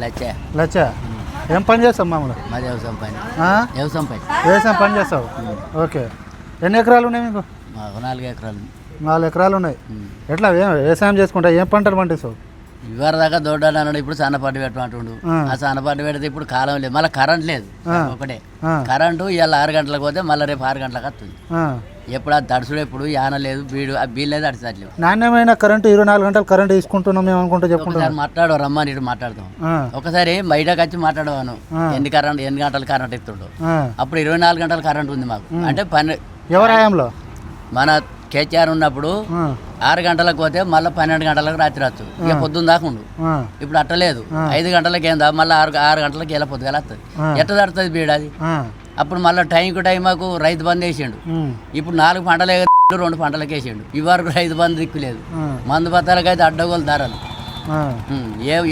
లచ్చ ఏం పని చేస్తావు మామూలు? మాది వ్యవసాయం పని. ఆ? వ్యవసాయం పని. వ్యవసాయం పని చేస్తావు. ఓకే. ఎన్ని ఎకరాలు ఉన్నాయి మీకు? మాకు 4 ఎకరాలు. 4 ఎకరాలు ఉన్నాయి. ఎట్లా వ్యవసాయం చేసుకుంటా ఏం పంటలు పండిస్తావు? ఇవరి దాకా దొడ్డాడు అన్నాడు, ఇప్పుడు సన్నపాటి పెట్టమంటుండు. ఆ సన్నపాటి పెడితే ఇప్పుడు కాలం లేదు, మళ్ళీ కరెంట్ లేదు. ఒకటే కరెంటు ఇవాళ 6 గంటలకు పోతే మళ్ళీ రేపు 6 గంటలకు వస్తుంది. ఎప్పుడు అది తడుచుడు, ఎప్పుడు యాన లేదు, బీడు ఆ బీల్ లేదు, అడిచట్లేదు. నాణ్యమైన కరెంటు 24 గంటలు కరెంట్ తీసుకుంటున్నాం మేము అనుకుంటూ చెప్పుకుంటాం. మాట్లాడు రమ్మని ఇటు మాట్లాడతాం. ఒకసారి బయటకు వచ్చి మాట్లాడవాను, ఎన్ని గంటలు కరెంట్ ఇస్తుండో. అప్పుడు 24 గంటలు కరెంట్ ఉంది మాకు. అంటే ఎవరి హయాంలో? మన కేసీఆర్ ఉన్నప్పుడు 6 గంటలకు పోతే మళ్ళీ 12 గంటలకు రాత్రి వచ్చు, ఇక పొద్దున్న దాకా ఉండు. ఇప్పుడు అట్టలేదు, 5 గంటలకి ఏందా మళ్ళీ 6 గంటలకి ఎలా పొద్దుగా వస్తుంది. ఎట్లా తడుతుంది బీడు అది? అప్పుడు మళ్ళీ టైంకు టైం మాకు రైతు బంద్ వేసిండు. ఇప్పుడు 4 పంటలు 2 పంటలకు వేసిండు. ఇవరకు రైతు బంద్ దిక్కులేదు. మందు బత్తాలకైతే అడ్డగోలు ధరలు.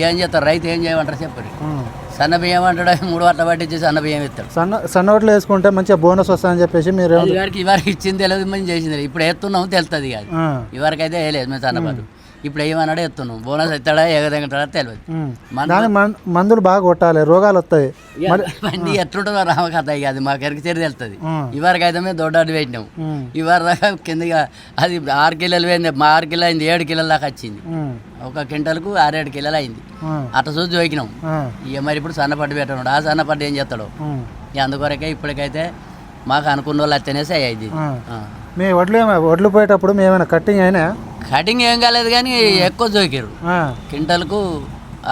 ఏం చేస్తారు రైతు? ఏం చేయమంటారు చెప్పండి. సన్న బియ్యం అంటాడు, 3 వట్ల పట్టించి సన్న బియ్యం ఇస్తాడు. సన్న వడ్లు వేసుకుంటే మంచిగా బోనస్ వస్తుందని చెప్పేసి మీరు ఇవరకు ఇచ్చింది తెలియదు, మేము చేసింది. ఇప్పుడు ఎత్తున్నాము తెలుస్తుంది కాదు. ఇవరకు అయితే వేయలేదు మేము సన్నపాటు. ఇప్పుడు ఏమన్నాడో ఎత్తున్నాం. బోనస్ ఎత్తాడా ఎగదెంగతాడా తెలియదు. మందులు బాగా కొట్టాలి, రోగాలు వస్తాయి. బండి ఎట్లుంటుందో రామకథ ఇక అది మాకు ఎరికి చేరి తెలుస్తుంది. ఇవరకు అయితే మేము దొడ్డాడు పెట్టినాము. ఇవరి దాకా కిందగా అది 6 కిలోలు పోయింది. మా 6 కిలో అయింది, 7 కిలోల దాకా వచ్చింది. 1 క్వింటల్కు 6-7 కిలోలు అయింది. అట్లా చూసి జోకినాం. ఇక మరి ఇప్పుడు సన్నపడ్డు పెట్టాడు. ఆ సన్నపడ్డు ఏం చేస్తాడు? ఇక అందుకొరకే ఇప్పటికైతే మాకు అనుకున్న వాళ్ళు అత్తనేసి అయ్యింది. మీ వడ్లు పోయేటప్పుడు ఏమైనా కట్టింగ్ అయినా? కటింగ్ ఏం కాలేదు, కానీ ఎక్కువ జోకిరు. క్వింటల్కు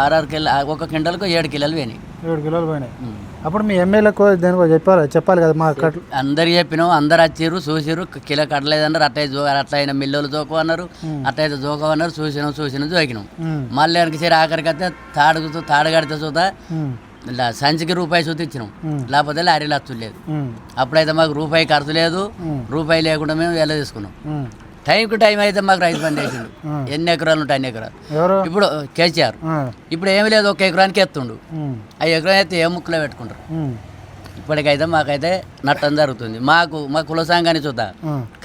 6 కిలో, 1 క్వింటల్కు 7 కిలోలు పోయినాయి. 7 కిలోలు పోయినాయి. అప్పుడు మీ ఎమ్మెల్యేకు దేనికో చెప్పాలి కదా. మా అందరు చెప్పినాం, అందరు వచ్చారు చూసారు. కిలో కట్టలేదన్నారు. అట్లా అయినా మిల్లులు జోకు అన్నారు, అట్లయితే జోకం అన్నారు. చూసినాం జోకినాం. మళ్ళీ వెనకసారి ఆఖరికి అయితే తాడు కడితే చూద్దా ఇలా సంచికి రూపాయి చూసి ఇచ్చినాం. లేకపోతే లారీ లచ్చులు లేదు. అప్పుడైతే మాకు రూపాయి ఖర్చు లేదు. రూపాయి లేకుండా మేము వెళ్ళ తీసుకున్నాం. టైంకు టైం అయితే మాకు రైతు బండి వేసిండు. ఎన్ని ఎకరాలు ఉంటాయి? అన్ని ఎకరాలు. ఇప్పుడు కేసీఆర్ ఇప్పుడు ఏమి లేదు, 1 ఎకరానికి ఎత్తుండు. ఆ ఎకరం అయితే ఏ ముక్కులో పెట్టుకుంటారు. ఇప్పటికైతే మాకైతే నట్టం జరుగుతుంది. మా కుల సంఘాన్ని చూద్దా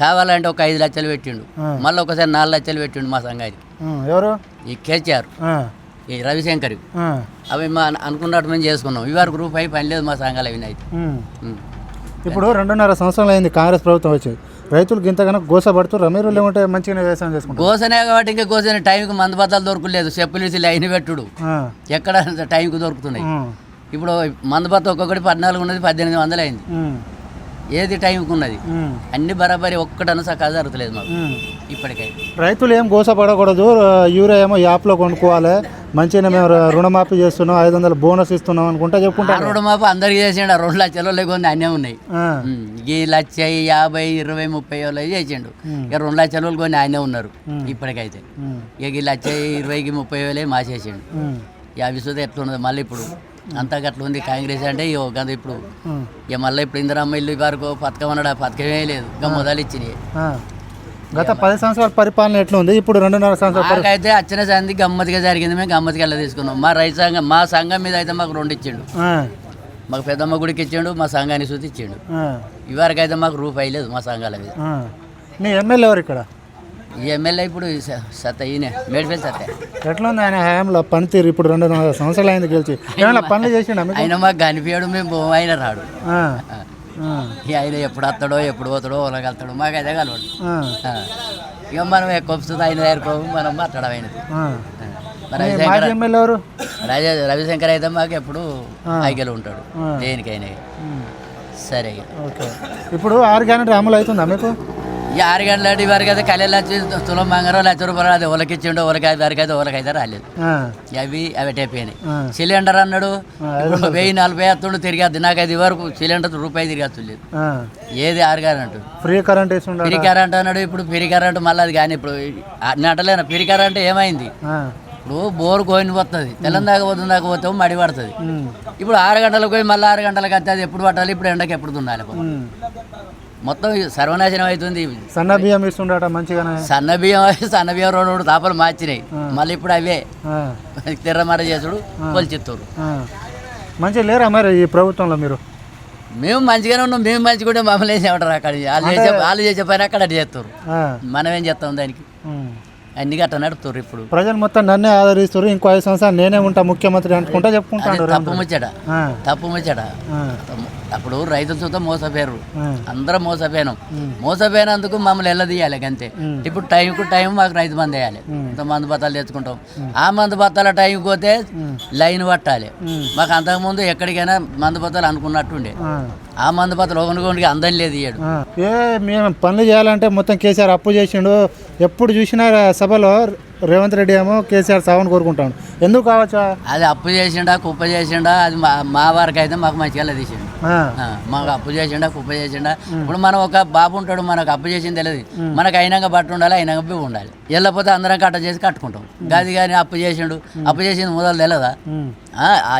కావాలంటే ఒక 5 లక్షలు పెట్టిండు. మళ్ళీ ఒకసారి 4 లక్షలు పెట్టిండు మా సంఘానికి. ఎవరు? ఈ కేసీఆర్, ఈ రవిశంకర్. అవి మా అనుకున్నట్టు మేము చేసుకున్నాం. ఇవరకు రూపాయి పని లేదు మా సంఘాలు అవి అయితే. ఇప్పుడు 2.5 సంవత్సరాలు అయింది కాంగ్రెస్ ప్రభుత్వం వచ్చి. రైతులకు ఇంతకన్నా గోసపడుతున్నారు. మీరు లేకుంటే మంచిగా వ్యవసాయం చేసుకుంటారు. గోసనే కాబట్టి ఇంకా గోసనే. టైంకి మందు బత్తాలు దొరకలేదు. చెప్పులు వేసి లైన్ పెట్టుడు ఎక్కడ టైంకి దొరుకుతున్నాయి. ఇప్పుడు మందు బత్త ఒక్కొక్కటి 14 ఉన్నది, 1800 అయింది. ఏది టైంకి ఉన్నది అన్ని బరాబరి ఒక్కటన్నా సకా జరుగుతలేదు మాకు ఇప్పటికైతే. రైతులు ఏం గోసపడకూడదు. యూరియా ఏమో యాప్లో కొనుక్కోవాలి. మంచిగా మేము రుణమాఫీ చేస్తున్నాం, 500 బోనస్ ఇస్తున్నాం అనుకుంటా చెప్పుకుంటాం. రుణమాఫీ అందరికి చేసిండు. 2 లక్షలు లేకుండా అన్నీ ఉన్నాయి. ఈ 1,50,000, 50, 20, 30 వాళ్ళు చేసిండు. ఇక 2 లక్షల కొన్ని ఆయనే ఉన్నారు ఇప్పటికైతే. ఇక ఈ 1,20,000, 20, 30 వేలే మాసేసిండు. 50 సూది ఎట్లున్నది మళ్ళీ ఇప్పుడు అంతా గట్ల ఉంది. కాంగ్రెస్ అంటే కదా ఇప్పుడు ఇక మళ్ళీ ఇప్పుడు ఇందిరమ్మ ఇల్లు వరకు పథకం అన్నాడు. ఆ పథకమే లేదు, ఇంకా మొదలు ఇచ్చినాయి. గత 10 సంవత్సరాల పరిపాలన ఎట్లా ఉంది? ఇప్పుడు 2.5 సంవత్సరాలు అయితే వచ్చిన సంది గమ్మతిగా జరిగింది. మేము గమ్మతికి వెళ్ళ తీసుకున్నాం. మా రైతు సంఘం, మా సంఘం మీద అయితే మాకు 2 ఇచ్చిండు. మాకు పెద్దమ్మ గుడికి ఇచ్చిండు, మా సంఘాన్ని సూతి ఇచ్చిండు. ఇవరకైతే మాకు రూపాయి లేదు మా సంఘాల మీద. మీ ఎమ్మెల్యే ఎవరు ఇక్కడ? ఈ ఎమ్మెల్యే ఇప్పుడు ఈయన మేడిపల్లి సత్య. ఎట్లా ఉంది ఆయన హయాంలో పనితీరు? ఇప్పుడు 2.5 సంవత్సరాలు అయింది గెలిచి. ఏమైనా పనులు చేసిండు? ఆయన మాకు కనిపించాడు, మేము పోము, ఆయన రాడు. ఆయన ఎప్పుడు వస్తాడో ఎప్పుడు పోతాడో వాళ్ళకి వెళ్తాడు, మాకైతే కలవాడు. ఇక మనం ఎక్కువ ఆయన దగ్గరకోము, మనం మాట్లాడము ఆయనది. రవిశంకర్ అయితే మాకు ఎప్పుడు ఐక్యలో ఉంటాడు దేనికైనా. సరే ఇప్పుడు 6 గ్యారెంటీ అమలు అవుతుందా మీకు? ఈ 6 గంటల వరకు అయితే కళ్యాణ్ వచ్చి తులం బంగారం 1,00,000 రూపాయలు అది వాళ్ళకి ఇచ్చిండు. వరకైతే వాళ్ళకైతే రాలేదు. అవి అయిపోయినాయి. సిలిండర్ అన్నాడు 1040 వస్తుండు తిరిగేది. నాకైతే వరకు సిలిండర్ రూపాయి తిరిగేలేదు. ఏది 6 గ్యారెంటీ ఫ్రీ కరెంట్ అన్నాడు. ఇప్పుడు ఫ్రీ కరెంట్ మళ్ళీ అది కానీ ఇప్పుడు నటలేనా ఫ్రీ కరెంట్ ఏమైంది? ఇప్పుడు బోరు కోయిన పోతుంది, తెల్లం దాకా పోతుంది, దాకా పోతే మడి పడుతుంది. ఇప్పుడు 6 గంటలకు పోయి మళ్ళీ 6 గంటలకు వస్తే అది ఎప్పుడు పట్టాలి? ఇప్పుడు ఎండకి ఎప్పుడు తుండాలి? మొత్తం సర్వనాశనం అవుతుంది. సన్న బియ్యం ఇస్తుండట మంచిగా. సన్న బియ్యం 2 తాపలు మార్చినాయి. మళ్ళీ ఇప్పుడు అవే తిర్రమర చేసుడు కొలిచిత్తూరు. మంచిగా లేరా మరి ఈ ప్రభుత్వంలో? మేము మంచిగానే ఉన్నాం. మేము మంచిగా మమ్మల్ని ఏం చేయమంటారు? అక్కడ వాళ్ళు చేసే పని అక్కడ చేస్తారు. మనం ఏం చేస్తాం దానికి? అన్ని గట్ట నడుపుతారు ఇప్పుడు. ప్రజలు మొత్తం నన్నే ఆదరిస్తారు, ఇంకో 5 సంవత్సరాలు నేనే ఉంటా ముఖ్యమంత్రి అనుకుంటా చెప్పుకుంటాడు. తప్పు ముచ్చట. అప్పుడు రైతులు చూద్దా మోసపోయారు, అందరం మోసపోయినందుకు మమ్మల్ని వెళ్ళదీయాలి అంతే. ఇప్పుడు టైంకు టైం మాకు రైతు బంద్ వేయాలి, ఇంత మందు బత్తాలు తెచ్చుకుంటాం. ఆ మందు బత్తాల టైంకి పోతే లైన్ పట్టాలి. మాకు అంతకుముందు ఎక్కడికైనా మందు బత్తాలు అనుకున్నట్టుండే, ఆ మందు బత్తాలు ఒకరికి అందం లేదు ఇయ్యాడు. మేము పనులు చేయాలంటే మొత్తం కేసీఆర్ అప్పు చేసిండు. ఎప్పుడు చూసినా సభలో రేవంత్ రెడ్డి ఏమో కేసీఆర్ సాగుని కోరుకుంటాను. ఎందుకు కావచ్చా? అది అప్పు చేసిండా కుప్ప చేసిండా, అది మా వారికి అయితే మాకు మంచిగా తీసిండు. మాకు అప్పు చేసిండా కుప్ప చేసిండా. ఇప్పుడు మనం ఒక బాబు ఉంటాడు, మనకు అప్పు చేసింది తెలియదు, మనకు అయినాక బట్ట ఉండాలి, అయినాక బియ్యం ఉండాలి. వెళ్ళకపోతే అందరం కట్ట చేసి కట్టుకుంటాం. గది కానీ అప్పు చేసిండు చేసింది మొదలు తెలియదా?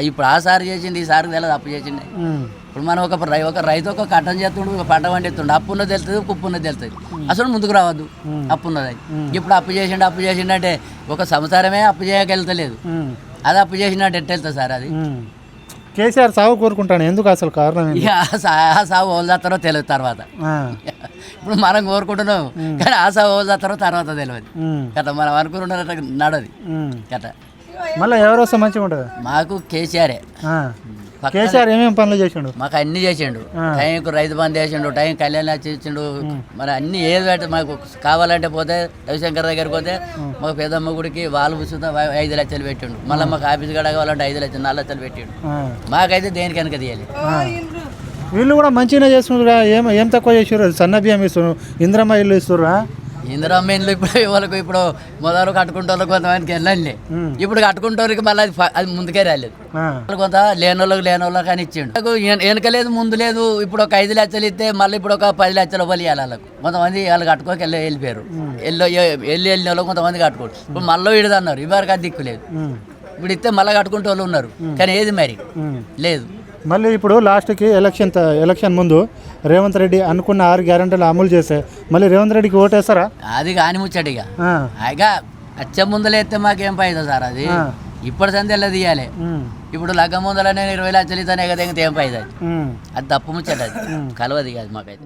ఇప్పుడు ఆ సారి చేసింది ఈ సారికి తెలియదు అప్పు చేసిండే. ఇప్పుడు మనం ఒక రైతు ఒక కట్టం చేస్తుండు, ఒక పంట పండిస్తుండు. అప్పు ఉన్నది తెలుస్తుంది, కుప్పు ఉన్నది తెలుస్తుంది. అసలు ముందుకు రావద్దు అప్పు ఉన్నది. ఇప్పుడు అప్పు చేసిండు అంటే ఒక సంసారమే అప్పు చేయగలుగుతలేదు, అది అప్పు చేసినట్టు ఎట్ట వెళ్తుంది సార్? అది కేసీఆర్ సాగు కోరుకుంటాను. ఎందుకు అసలు కారణం? ఆ సాగు ఓళ్ళు చేస్తారో తెలియదు తర్వాత. ఇప్పుడు మనం కోరుకుంటున్నాం కానీ ఆ సాగు ఓళ్ళు చేస్తారో తర్వాత తెలియదు కదా. మనం అనుకుంటున్నట్టు నడది కదా. మళ్ళీ ఎవరు వస్తే మంచిగా ఉంటుంది? మాకు కేసీఆరే. కేసీఆర్ ఏమేమి పనులు చేసిండు? మాకు అన్ని చేసిండు. టైంకు రైతు బంధు చేసిండు, టైం కళ్యాణ చేసిండు. మరి అన్ని ఏది పెట్టి మాకు కావాలంటే పోతే రవిశంకర్ దగ్గరికి పోతే మాకు పెద్దమ్మ గుడికి వాళ్ళు పుస్తకం 5 లక్షలు పెట్టిండు. మళ్ళీ మాకు ఆఫీస్ గడ కావాలంటే 5 లక్షలు 4 లక్షలు పెట్టిండు. మాకైతే దేనికి వెనక తీయాలి. వీళ్ళు కూడా మంచిగానే చేస్తున్నారు. ఏం తక్కువ చేసారు? సన్న బియ్యం ఇస్తున్నారు, ఇంద్రమ్మ ఇల్లు ఇస్తుర్రా. ఇందిరమ్మ ఇండ్లు ఇప్పుడు వాళ్ళకు ఇప్పుడు మొదలు కట్టుకుంటే కొంతమందికి వెళ్ళండి. ఇప్పుడు కట్టుకుంటానికి మళ్ళీ అది ముందుకే రాలేదు. కొంత లేనోళ్ళకి అని ఇచ్చిండు. వెనక లేదు ముందు లేదు. ఇప్పుడు ఒక 5 లక్షలు ఇస్తే మళ్ళీ ఇప్పుడు ఒక 10 లక్షల రూపాయలు ఇవ్వాలి వాళ్ళకు. కొంతమంది వాళ్ళు కట్టుకోక వెళ్ళిపోయారు. వెళ్ళిన వాళ్ళు కొంతమంది కట్టుకోరు. ఇప్పుడు మళ్ళీ ఇడదన్నారు, ఇవరకు అది దిక్కు లేదు. ఇప్పుడు ఇస్తే మళ్ళీ కట్టుకుంటే వాళ్ళు ఉన్నారు కానీ ఏది మరి లేదు. మళ్ళీ ఇప్పుడు లాస్ట్కి ఎలక్షన్ ముందు రేవంత్ రెడ్డి అనుకున్న 6 గ్యారెంటీలు అమలు చేస్తే మళ్ళీ రేవంత్ రెడ్డికి ఓటేస్తారా? అది కాని ముచ్చట. ఇక అచ్చ ముందలు ఎత్తే మాకేం ఫైదా సార్? అది ఇప్పటి సందేలా తీయాలి. ఇప్పుడు లగ్గ ముందలనే 20 లక్షలు ఇతనే కదా, ఏం ఫైదా? అది తప్పు ముచ్చట, అది కలవది కాదు మాకైతే.